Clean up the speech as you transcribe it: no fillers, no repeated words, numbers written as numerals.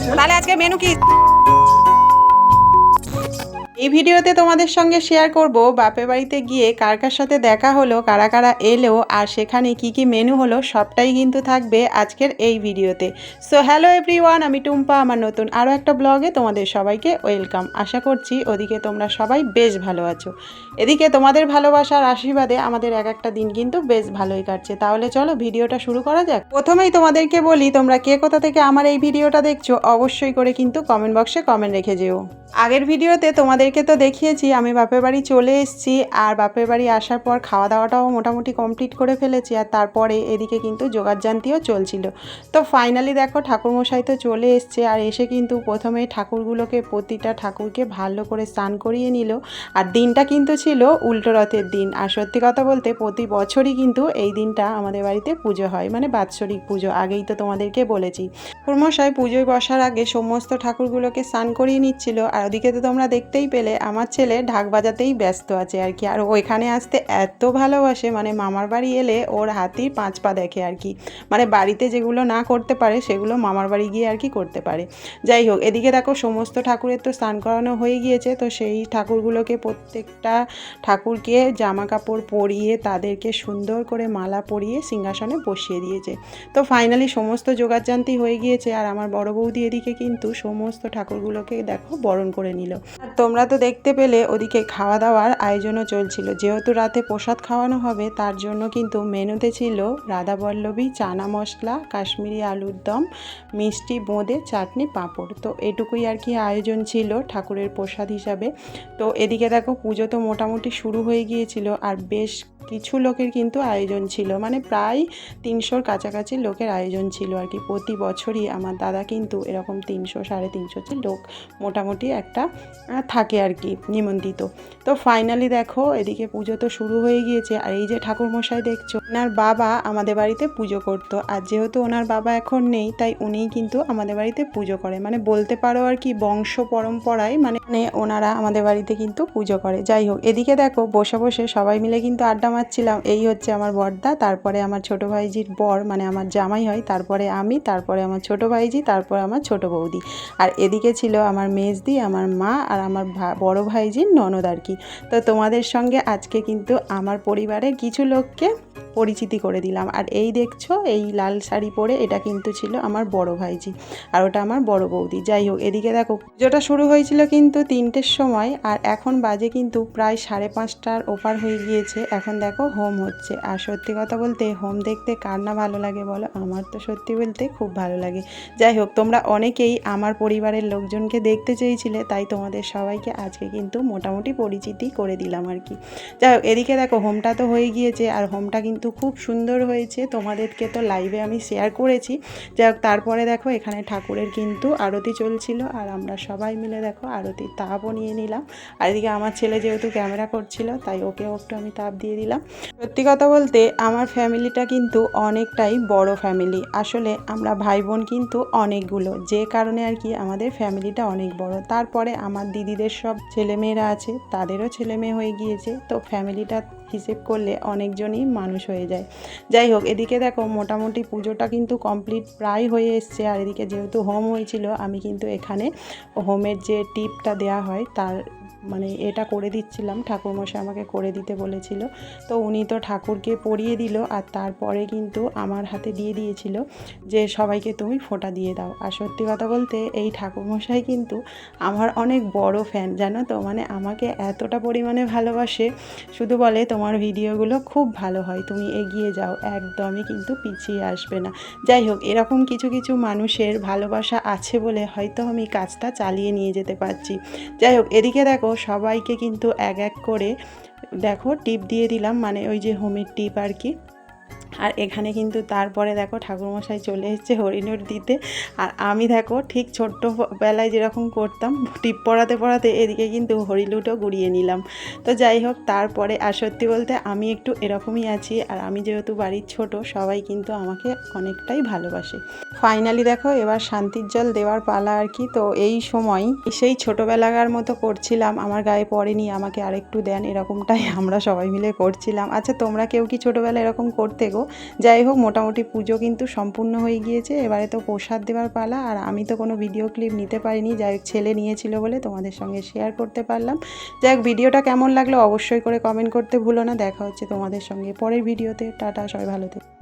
তাহলে আজকে মেনু কি? এই ভিডিওতে তোমাদের সঙ্গে শেয়ার করব বাপের বাড়িতে গিয়ে কার কার সাথে দেখা হলো, কারা কারা এলো আর সেখানে কি কি মেনু হলো সবটাই কিন্তু থাকবে আজকের এই ভিডিওতে। সো হ্যালো এভরিওয়ান, আমি টুম্পা, আমার নতুন আরও একটা ব্লগে তোমাদের সবাইকে ওয়েলকাম। আশা করছি ওদিকে তোমরা সবাই বেশ ভালো আছো। এদিকে তোমাদের ভালোবাসার আশীর্বাদে আমাদের এক একটা দিন কিন্তু বেশ ভালোই কাটছে। তাহলে চলো ভিডিওটা শুরু করা যাক। প্রথমেই তোমাদেরকে বলি, তোমরা কে কোথা থেকে আমার এই ভিডিওটা দেখছো অবশ্যই করে কিন্তু কমেন্ট বক্সে কমেন্ট রেখে যেও। আগের ভিডিওতে তোমাদেরকে তো দেখিয়েছি আমি বাপের বাড়ি চলে এসেছি, আর বাপের বাড়ি আসার পর খাওয়া দাওয়াটাও মোটামুটি কমপ্লিট করে ফেলেছি, আর তারপরে এদিকে কিন্তু জোগাড়জান্তিও চলছিল। তো ফাইনালি দেখো ঠাকুরমশাই তো চলে এসছে, আর এসে কিন্তু প্রথমে ঠাকুরগুলোকে প্রতিটা ঠাকুরকে ভালো করে স্নান করিয়ে নিল। আর দিনটা কিন্তু ছিল উল্টো রথের দিন। আর সত্যি কথা বলতে প্রতি বছরই কিন্তু এই দিনটা আমাদের বাড়িতে পুজো হয়, মানে বাৎসরিক পুজো, আগেই তো তোমাদেরকে বলেছি। ঠাকুরমশাই পুজোয় বসার আগে সমস্ত ঠাকুরগুলোকে স্নান করিয়ে নিচ্ছিল, আর ওদিকে তো তোমরা দেখতেই পেলে আমার ছেলে ঢাক বাজাতেই ব্যস্ত আছে আর কি। আর ওইখানে আসতে এত ভালোবাসে, মানে মামার বাড়ি এলে ওর হাতির 5 পা দেখে আর কি। মানে বাড়িতে যেগুলো না করতে পারে সেগুলো মামার বাড়ি গিয়ে আর কি করতে পারে। যাই হোক, এদিকে দেখো সমস্ত ঠাকুরের তো স্নান করানো হয়ে গিয়েছে। তো সেই ঠাকুরগুলোকে প্রত্যেকটা ঠাকুরকে জামা কাপড় পরিয়ে তাদেরকে সুন্দর করে মালা পরিয়ে সিংহাসনে বসিয়ে দিয়েছে। তো ফাইনালি সমস্ত জোগাড়জান্তি হয়ে গিয়েছে, আর আমার বড় বৌদি এদিকে কিন্তু সমস্ত ঠাকুরগুলোকে দেখো বরণ করে নিল। আর তোমরা তো দেখতে পেলে ওদিকে খাওয়া দাওয়ার আয়োজনও চলছিল। যেহেতু রাতে প্রসাদ খাওয়ানো হবে তার জন্য কিন্তু মেনুতে ছিল রাধাবল্লভী, চানা মশলা, কাশ্মীরি আলুর দম, মিষ্টি, বোঁদে, চাটনি, পাঁপড়। তো এটুকুই আর কি আয়োজন ছিল ঠাকুরের প্রসাদ হিসাবে। তো এদিকে দেখো পুজো তো মোটামুটি শুরু হয়ে গিয়েছিল, আর বেশ কিছু লোকের কিন্তু আয়োজন ছিল, মানে প্রায় 300-র কাছাকাছি লোকের আয়োজন ছিল আর কি। প্রতি বছরই আমার দাদা কিন্তু এরকম 300 350 লোক মোটামুটি একটা থাকে আর কি নিমন্ত্রিত। তো ফাইনালি দেখো এদিকে পুজো তো শুরু হয়ে গিয়েছে, আর এই যে ঠাকুরমশাই দেখছো, ওনার বাবা আমাদের বাড়িতে পুজো করতো, আর যেহেতু ওনার বাবা এখন নেই তাই উনিই কিন্তু আমাদের বাড়িতে পুজো করে, মানে বলতে পারো আর কি বংশ পরম্পরায় মানে ওনারা আমাদের বাড়িতে কিন্তু পুজো করে। যাই হোক, এদিকে দেখো বসে বসে সবাই মিলে কিন্তু আড্ডা মারছিলাম। এই হচ্ছে আমার বড়দা, তারপরে আমার ছোট ভাইজির বর মানে আমার জামাই হয়, তারপরে আমি, তারপরে আমার ছোট ভাইজি, তারপরে আমার ছোট বৌদি, আর এদিকে ছিল আমার মেজদি, আমার মা, আর আমার বড় ভাইজির ননদ আর কি। তো তোমাদের সঙ্গে আজকে কিন্তু আমার পরিবারের কিছু লোককে পরিচিতি করে দিলাম। আর এই দেখছো এই লাল শাড়ি পরে এটা কিন্তু ছিল আমার বড় ভাইজি, আর ওটা আমার বড় বৌদি। যাই হোক, এদিকে দেখো পুজোটা শুরু হয়েছিল কিন্তু 3টের সময়, আর এখন বাজে কিন্তু প্রায় 5:30টার ওপার হয়ে গিয়েছে। এখন দেখো হোম হচ্ছে, আর সত্যি কথা বলতে হোম দেখতে কার না ভালো লাগে বলো? আমার তো সত্যি বলতে খুব ভালো লাগে। যাই হোক, তোমরা অনেকেই আমার পরিবারের লোকজনকে দেখতে চেয়েছিলে, তাই তোমাদের সবাইকে আজকে কিন্তু মোটামুটি পরিচিতি করে দিলাম আর কি। যাই হোক, এদিকে দেখো হোমটা তো হয়ে গিয়েছে, আর হোমটা কিন্তু খুব সুন্দর হয়েছে, তোমাদেরকে তো লাইভে আমি শেয়ার করেছি। যাই হোক, তারপরে দেখো এখানে ঠাকুরের কিন্তু আরতি চলছিল, আর আমরা সবাই মিলে দেখো আরতির তাপও নিয়ে নিলাম। আর এদিকে আমার ছেলে যেহেতু ক্যামেরা করছিল তাই ওকেও একটু আমি তাপ দিয়ে দিলাম। সত্যি কথা বলতে আমার ফ্যামিলিটা কিন্তু অনেকটাই বড় ফ্যামিলি। আসলে আমরা ভাই বোন কিন্তু অনেকগুলো, যে কারণে আর কি আমাদের ফ্যামিলিটা অনেক বড়। তারপরে আমার দিদিদের সব ছেলেমেয়েরা আছে, তাদেরও ছেলেমেয়ে হয়ে গিয়েছে। তো ফ্যামিলিটা হিসেব করলে অনেকজনই মানুষ হয়ে যায়। যাই হোক, এদিকে দেখো মোটামুটি পুজোটা কিন্তু কমপ্লিট প্রায় হয়ে এসছে। আর এদিকে যেহেতু হোম হয়েছিল আমি কিন্তু এখানে হোমের যে টিপটা দেওয়া হয় তার মানে এটা করে দিচ্ছিলাম, ঠাকুরমশাই আমাকে করে দিতে বলেছিল। তো উনি তো ঠাকুরকে পরিয়ে দিল, আর তারপরে কিন্তু আমার হাতে দিয়ে দিয়েছিল যে সবাইকে তুমি ফোঁটা দিয়ে দাও। আর সত্যি কথা বলতে এই ঠাকুরমশাই কিন্তু আমার অনেক বড় ফ্যান, জানো তো, মানে আমাকে এতটা পরিমাণে ভালোবাসে, শুধু বলে তোমার ভিডিওগুলো খুব ভালো হয়, তুমি এগিয়ে যাও, একদমই কিন্তু পিছিয়ে আসবে না। যাই হোক, এরকম কিছু কিছু মানুষের ভালোবাসা আছে বলে হয়তো আমি কাজটা চালিয়ে নিয়ে যেতে পারছি। যাই হোক, এদিকে দেখো সবাইকে কিন্তু এক এক করে দেখো টিপ দিয়ে দিলাম, মানে ওই যে হোমের টিপ আর কি। আর এখানে কিন্তু তারপরে দেখো ঠাকুরমশাই চলে এসেছে হরিণুট দিতে, আর আমি দেখো ঠিক ছোট্টবেলায় যেরকম করতাম টিপ পড়াতে পড়াতে এদিকে কিন্তু হরিলুটও গুড়িয়ে নিলাম। তো যাই হোক, তারপরে আর সত্যি বলতে আমি একটু এরকমই আছি, আর আমি যেহেতু বাড়ির ছোট সবাই কিন্তু আমাকে অনেকটাই ভালোবাসে। ফাইনালি দেখো এবার শান্তির জল দেওয়ার পালা আর কি। তো এই সময় সেই ছোটোবেলাকার মতো করছিলাম, আমার গায়ে পড়েনি, আমাকে আরেকটু দেন, এরকমটাই আমরা সবাই মিলে করছিলাম। আচ্ছা, তোমরা কেউ কি ছোটোবেলায় এরকম করতে গো? যাই হোক, মোটামুটি পুজো কিন্তু সম্পূর্ণ হয়ে গিয়েছে। এবারে তো প্রসাদ দেওয়ার পালা, আর আমি তো কোনো ভিডিও ক্লিপ নিতে পারিনি, যাই হোক ছেলে নিয়েছিল বলে তোমাদের সঙ্গে শেয়ার করতে পারলাম। যাই হোক, ভিডিওটা কেমন লাগলো অবশ্যই করে কমেন্ট করতে ভুলো না। দেখা হচ্ছে তোমাদের সঙ্গে পরের ভিডিওতে। টাটা, সবাই ভালো থেকো।